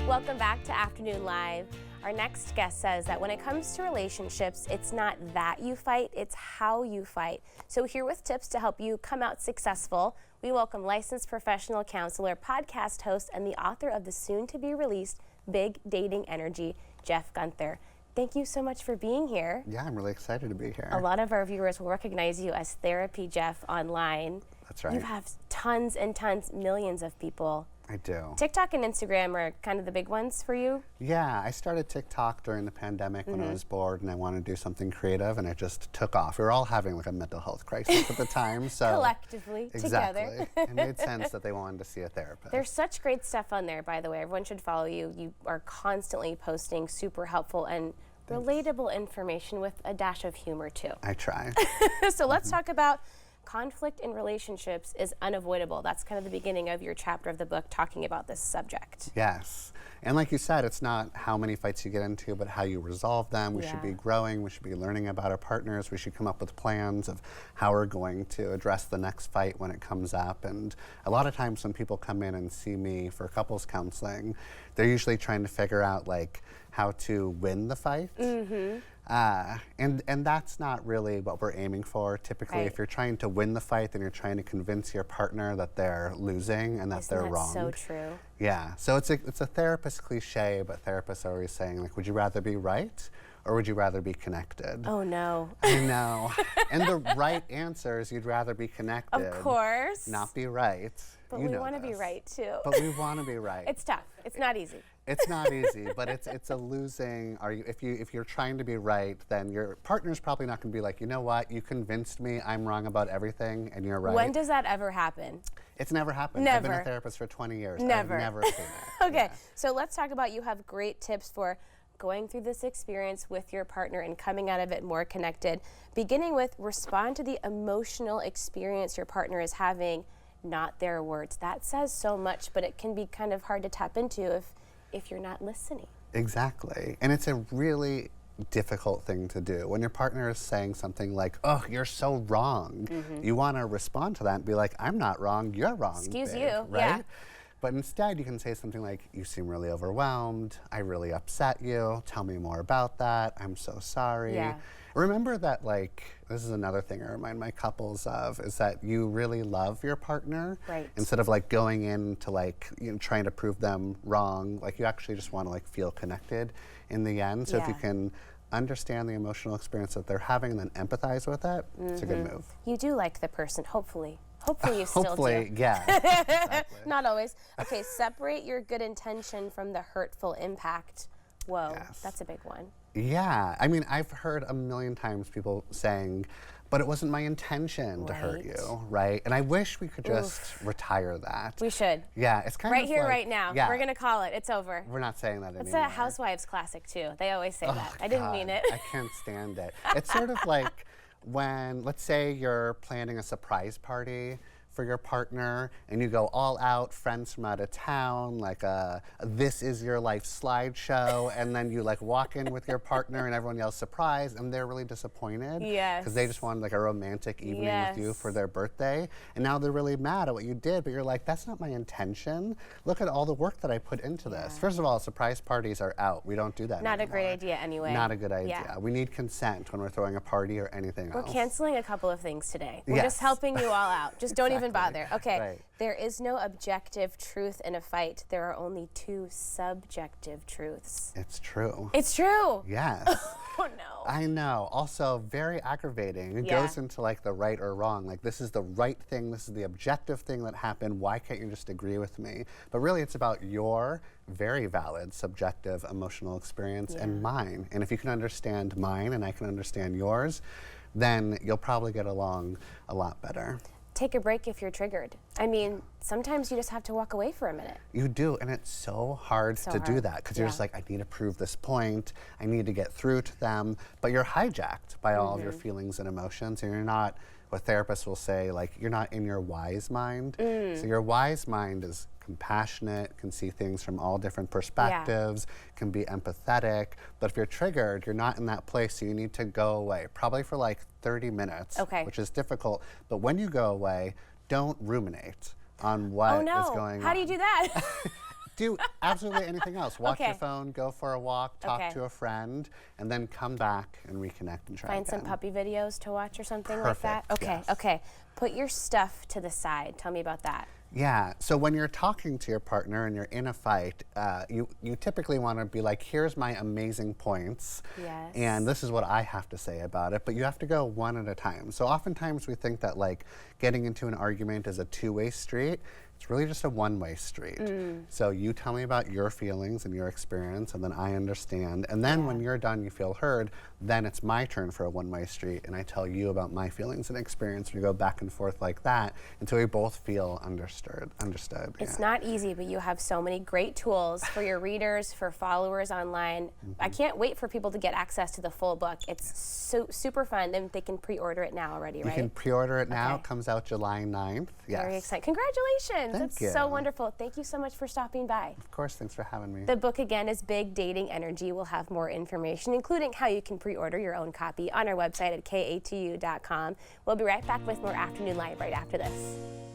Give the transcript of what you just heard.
Welcome back to Afternoon Live. Our next guest says that when it comes to relationships, it's not that you fight, it's how you fight. So here with tips to help you come out successful, we welcome licensed professional counselor, podcast host, and the author of the soon-to-be-released Big Dating Energy, Jeff Guenther. Thank you so much for being here. Yeah, I'm really excited to be here. A lot of our viewers will recognize you as Therapy Jeff online. That's right. You have tons and tons, millions of people. I do. TikTok and Instagram are kind of the big ones for you? Yeah, I started TikTok during the pandemic when I was bored and I wanted to do something creative, and it just took off. We were all having like a mental health crisis at the time, so collectively, exactly. together. It made sense that they wanted to see a therapist. There's such great stuff on there, by the way. Everyone should follow you. You are constantly posting super helpful and relatable information with a dash of humor too. I try. So let's talk about conflict in relationships is unavoidable. That's kind of the beginning of your chapter of the book talking about this subject. Yes. And like you said, it's not how many fights you get into, but how you resolve them. We should be growing. We should be learning about our partners. We should come up with plans of how we're going to address the next fight when it comes up. And a lot of times when people come in and see me for couples counseling, they're usually trying to figure out like how to win the fight. And that's not really what we're aiming for. Typically, if you're trying to win the fight, then you're trying to convince your partner that they're losing and that they're wrong. So true. Yeah, so it's a therapist cliche, but therapists are always saying, like, would you rather be right or would you rather be connected? Oh no. I know. And the right answer is you'd rather be connected. Of course. Not be right. But we want to be right too. But we want to be right. It's tough. It's not easy. It's not easy, but it's a losing. If you're trying to be right, then your partner's probably not going to be like, you know what, you convinced me I'm wrong about everything and you're right. When does that ever happen? It's never happened. Never. I've been a therapist for 20 years. Never. I've never seen it. Okay, so let's talk about, you have great tips for going through this experience with your partner and coming out of it more connected. Beginning with respond to the emotional experience your partner is having, not their words. That says so much, but it can be kind of hard to tap into if you're not listening. Exactly. And it's a really difficult thing to do. When your partner is saying something like, oh, you're so wrong, you want to respond to that and be like, I'm not wrong, you're wrong. Excuse babe, you, right? yeah. But instead you can say something like, you seem really overwhelmed, I really upset you, tell me more about that, I'm so sorry. Yeah. Remember that, like, this is another thing I remind my couples of, is that you really love your partner. Right. Instead of like going into like, trying to prove them wrong, like you actually just want to like feel connected in the end. So if you can understand the emotional experience that they're having and then empathize with it, it's a good move. You do like the person, hopefully. Hopefully you still do. Hopefully, yeah. Exactly. Not always. Okay, separate your good intention from the hurtful impact. Whoa, that's a big one. Yeah, I mean, I've heard a million times people saying, but it wasn't my intention to hurt you, right? And I wish we could just retire that. We should. Yeah, it's kind right of here, like, right now. Yeah, We're gonna call it. It's over. we're not saying that anymore. It's a Housewives classic too. They always say that. I didn't mean it. I can't stand it. It's sort of like when, let's say you're planning a surprise party for your partner and you go all out, friends from out of town, like a this is your life slideshow, and then you like walk in with your partner and everyone yells surprise and they're really disappointed. Yes. Because they just wanted like a romantic evening with you for their birthday, and now they're really mad at what you did, but you're like, that's not my intention. Look at all the work that I put into this. First of all, surprise parties are out. We don't do that Not anymore. a great idea anyway. Not a good idea. Yeah. We need consent when we're throwing a party or anything We're else. canceling a couple of things today. We're just helping you all out. Just don't even bother. Okay, Right. There is no objective truth in a fight. There are only two subjective truths. It's true. It's true. Yes. Oh no. I know. Also very aggravating. It goes into like the right or wrong. Like, this is the right thing. This is the objective thing that happened. Why can't you just agree with me? But really it's about your very valid subjective emotional experience and mine. And if you can understand mine and I can understand yours, then you'll probably get along a lot better. Take a break if you're triggered. I mean, sometimes you just have to walk away for a minute. You do, and it's so hard to do that because you're just like, I need to prove this point, I need to get through to them, but you're hijacked by all of your feelings and emotions, and you're not, what therapists will say, like, you're not in your wise mind. So your wise mind is compassionate, can see things from all different perspectives, can be empathetic. But if you're triggered, you're not in that place, so you need to go away, probably for like 30 minutes, which is difficult. But when you go away, don't ruminate on what is going on. How do you do that? Do absolutely anything else. Watch your Okay. phone, go for a walk, talk Okay. to a friend, and then come back and reconnect and try Find some again. puppy videos to watch or something like that? Perfect, Okay, yes. okay. Put your stuff to the side. Tell me about that. Yeah, so when you're talking to your partner and you're in a fight, you typically want to be like, here's my amazing points, Yes. and this is what I have to say about it, but you have to go one at a time. So oftentimes we think that like getting into an argument is a two-way street. It's really just a one-way street. So you tell me about your feelings and your experience, and then I understand. And then when you're done, you feel heard, then it's my turn for a one-way street, and I tell you about my feelings and experience. We go back and forth like that until we both feel understood. It's not easy, but you have so many great tools for your readers, for followers online. I can't wait for people to get access to the full book. It's super fun, and they can pre-order it now already, You right? can pre-order it now. Okay. It comes out July 9th. Yes. Very exciting. Congratulations. Thank That's you. so wonderful. Thank you so much for stopping by. Of course, thanks for having me. The book again is Big Dating Energy. We'll have more information, including how you can pre-order your own copy on our website at katu.com. We'll be right back with more Afternoon Live right after this.